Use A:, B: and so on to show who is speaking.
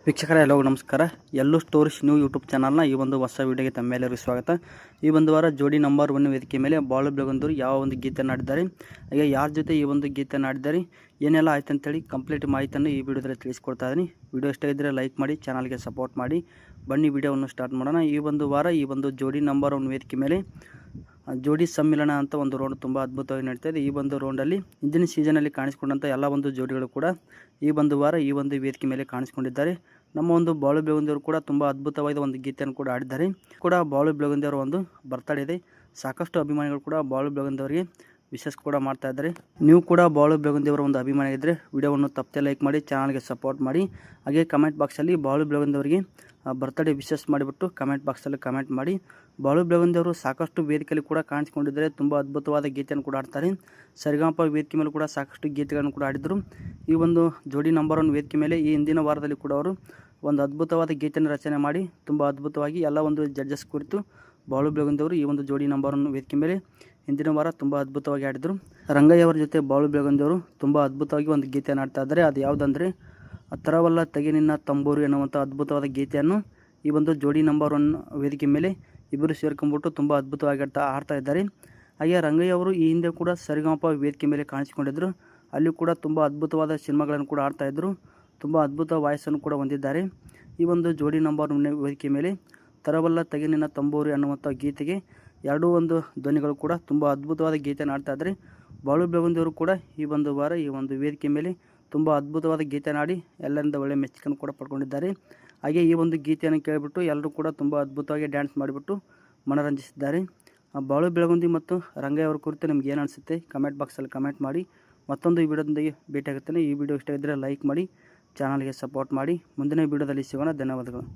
A: ವೀಕ್ಷಕರೇ ಎಲ್ಲರಿಗೂ ನಮಸ್ಕಾರ. ಎಲ್ಲೂ ಸ್ಟೋರೀಸ್ ನ್ಯೂ ಯೂಟ್ಯೂಬ್ ಚಾನಲ್ನ ಈ ಒಂದು ಹೊಸ ವೀಡಿಯೋಗೆ ತಮ್ಮೆಲ್ಲರಿಗೂ ಸ್ವಾಗತ. ಈ ಒಂದು ವಾರ ಜೋಡಿ ನಂಬರ್ 1 ವೇದಿಕೆ ಮೇಲೆ ಬಾಳು ಬೆಳಗುಂದೂರು ಯಾವ ಒಂದು ಗೀತೆಯನ್ನು ಆಡಿದ್ದಾರೆ, ಹಾಗೆ ಯಾರ ಜೊತೆ ಈ ಒಂದು ಗೀತೆಯನ್ನು ಆಡಿದ್ದಾರೆ, ಏನೆಲ್ಲ ಆಯ್ತು ಅಂತೇಳಿ ಕಂಪ್ಲೀಟ್ ಮಾಹಿತಿಯನ್ನು ಈ ವಿಡಿಯೋದಲ್ಲಿ ತಿಳಿಸ್ಕೊಡ್ತಾ ಇದ್ದೀನಿ. ವಿಡಿಯೋ ಇಷ್ಟ ಇದ್ದರೆ ಲೈಕ್ ಮಾಡಿ, ಚಾನಲ್ಗೆ ಸಪೋರ್ಟ್ ಮಾಡಿ. ಬನ್ನಿ ವಿಡಿಯೋವನ್ನು ಸ್ಟಾರ್ಟ್ ಮಾಡೋಣ. ಈ ಒಂದು ವಾರ ಈ ಒಂದು ಜೋಡಿ ನಂಬರ್ 1 ವೇದಿಕೆ ಮೇಲೆ ಜೋಡಿ ಸಮ್ಮಿಲನ ಅಂತ ಒಂದು ರೌಂಡ್ ತುಂಬ ಅದ್ಭುತವಾಗಿ ನಡೀತಾ ಇದೆ. ಈ ಒಂದು ರೌಂಡಲ್ಲಿ ಇಂದಿನ ಸೀಸನಲ್ಲಿ ಕಾಣಿಸ್ಕೊಂಡಂಥ ಎಲ್ಲ ಒಂದು ಜೋಡಿಗಳು ಕೂಡ ಈ ಒಂದು ವಾರ ಈ ಒಂದು ವೇದಿಕೆ ಮೇಲೆ ಕಾಣಿಸ್ಕೊಂಡಿದ್ದಾರೆ. ನಮ್ಮ ಒಂದು ಬಾಳು ಬೆಳಗುಂದಿಯವರು ಕೂಡ ತುಂಬ ಅದ್ಭುತವಾದ ಒಂದು ಗೀತೆಯನ್ನು ಕೂಡ ಆಡಿದ್ದಾರೆ. ಕೂಡ ಬಾಳು ಬೆಳಗುಂದಿಯವರ ಒಂದು ಬರ್ತಡೇ ಇದೆ. ಸಾಕಷ್ಟು ಅಭಿಮಾನಿಗಳು ಕೂಡ ಬಾಳು ಬೆಳಗುಂದಿಯವರಿಗೆ ವಿಶೇಷ ಕೂಡ ಮಾಡ್ತಾ ಇದ್ದಾರೆ. ನೀವು ಕೂಡ ಬಾಳು ಬೆಳಗುಂದಿಯವರ ಒಂದು ಅಭಿಮಾನಿ ಇದ್ದರೆ ವಿಡಿಯೋವನ್ನು ತಪ್ಪದೆ ಲೈಕ್ ಮಾಡಿ, ಚಾನಲ್ಗೆ ಸಪೋರ್ಟ್ ಮಾಡಿ. ಹಾಗೆ ಕಮೆಂಟ್ ಬಾಕ್ಸಲ್ಲಿ ಬಾಳು ಬೆಳಗುಂದಿಯವರಿಗೆ ಬರ್ತಡೇ ವಿಶೇಷ ಮಾಡಿಬಿಟ್ಟು ಕಮೆಂಟ್ ಬಾಕ್ಸಲ್ಲಿ ಕಮೆಂಟ್ ಮಾಡಿ. ಬಾಳು ಬೆಳಗುಂದಿಯವರು ಸಾಕಷ್ಟು ವೇದಿಕೆಯಲ್ಲಿ ಕೂಡ ಕಾಣಿಸಿಕೊಂಡಿದ್ದಾರೆ. ತುಂಬ ಅದ್ಭುತವಾದ ಗೀತೆಯನ್ನು ಕೂಡ ಆಡ್ತಾರೆ. ಸರಿಗಮಪ ವೇದಿಕೆ ಮೇಲೆ ಕೂಡ ಸಾಕಷ್ಟು ಗೀತೆಗಳನ್ನು ಕೂಡ ಆಡಿದರು. ಈ ಒಂದು ಜೋಡಿ ನಂಬರ್ 1 ವೇದಿಕೆ ಮೇಲೆ ಈ ಹಿಂದಿನ ವಾರದಲ್ಲಿ ಕೂಡ ಅವರು ಒಂದು ಅದ್ಭುತವಾದ ಗೀತೆಯನ್ನು ರಚನೆ ಮಾಡಿ ತುಂಬ ಅದ್ಭುತವಾಗಿ ಎಲ್ಲ ಒಂದು ಜಡ್ಜಸ್ ಕುರಿತು ಬಾಳು ಬೆಳಗುಂದಿಯವರು ಈ ಒಂದು ಜೋಡಿ ನಂಬರ್ 1 ವೇದಿಕೆ ಮೇಲೆ ಹಿಂದಿನ ವಾರ ತುಂಬ ಅದ್ಭುತವಾಗಿ ಆಡಿದರು. ರಂಗಯ್ಯವರ ಜೊತೆ ಬಾಳು ಬೆಳಗುಂದಿಯವರು ತುಂಬ ಅದ್ಭುತವಾಗಿ ಒಂದು ಗೀತೆಯನ್ನು ಆಡ್ತಾ ಇದ್ದಾರೆ. ಅದು ಯಾವುದಂದರೆ ತರವಲ್ಲ ತೆಗೆ ನಿನ್ನ ತಂಬೂರು ಎನ್ನುವಂಥ ಅದ್ಭುತವಾದ ಗೀತೆಯನ್ನು ಈ ಒಂದು ಜೋಡಿ ನಂಬರ್ 1 ವೇದಿಕೆ ಮೇಲೆ ಇಬ್ಬರು ಸೇರ್ಕೊಂಡ್ಬಿಟ್ಟು ತುಂಬ ಅದ್ಭುತವಾಗಿ ಆಡ್ತಾ ಇದ್ದಾರೆ. ಹಾಗೆ ರಂಗಯ್ಯವರು ಈ ಹಿಂದೆ ಕೂಡ ಸರಿಗಮಪ ವೇದಿಕೆ ಮೇಲೆ ಕಾಣಿಸಿಕೊಂಡಿದ್ದರು. ಅಲ್ಲಿ ಕೂಡ ತುಂಬ ಅದ್ಭುತವಾದ ಸಿನಿಮಾಗಳನ್ನು ಕೂಡ ಆಡ್ತಾಯಿದ್ರು. ತುಂಬ ಅದ್ಭುತ ವಾಯ್ಸನ್ನು ಕೂಡ ಹೊಂದಿದ್ದಾರೆ. ಈ ಒಂದು ಜೋಡಿ ನಂಬರ್ 1 ವೇದಿಕೆ ಮೇಲೆ ತರವಲ್ಲ ತೆಗೆ ನಿನ್ನ ತಂಬೂರು ಅನ್ನುವಂಥ ಗೀತೆಗೆ ಎರಡೂ ಒಂದು ಧ್ವನಿಗಳು ಕೂಡ ತುಂಬ ಅದ್ಭುತವಾದ ಗೀತೆಯನ್ನು ಆಡ್ತಾ ಇದ್ದಾರೆ. ಬಾಳು ಬೆಳಗುಂದಿಯವರು ಕೂಡ ಈ ಒಂದು ವಾರ ಈ ಒಂದು ವೇದಿಕೆ ಮೇಲೆ ತುಂಬ ಅದ್ಭುತವಾದ ಗೀತೆಯನ್ನು ಆಡಿ ಎಲ್ಲರಿಂದ ಒಳ್ಳೆಯ ಮೆಚ್ಚುಗೆಯನ್ನು ಕೂಡ ಪಡ್ಕೊಂಡಿದ್ದಾರೆ. ಹಾಗೆ ಈ ಒಂದು ಗೀತೆಯನ್ನು ಕೇಳಿಬಿಟ್ಟು ಎಲ್ಲರೂ ಕೂಡ ತುಂಬ ಅದ್ಭುತವಾಗಿ ಡ್ಯಾನ್ಸ್ ಮಾಡಿಬಿಟ್ಟು ಮನರಂಜಿಸಿದ್ದಾರೆ. ಬಾಳು ಬೆಳಗುಂದಿ ಮತ್ತು ರಂಗಯ್ಯವರ ಕುರಿತು ನಿಮ್ಗೆ ಏನು ಅನಿಸುತ್ತೆ ಕಮೆಂಟ್ ಬಾಕ್ಸಲ್ಲಿ ಕಮೆಂಟ್ ಮಾಡಿ. ಮತ್ತೊಂದು ಈ ವಿಡಿಯೋದೊಂದಿಗೆ ಭೇಟಿಯಾಗುತ್ತೇನೆ. ಈ ವಿಡಿಯೋ ಇಷ್ಟ ಇದ್ದರೆ ಲೈಕ್ ಮಾಡಿ, ಚಾನಲ್ಗೆ ಸಪೋರ್ಟ್ ಮಾಡಿ. ಮುಂದಿನ ವಿಡಿಯೋದಲ್ಲಿ ಸಿಗೋಣ. ಧನ್ಯವಾದಗಳು.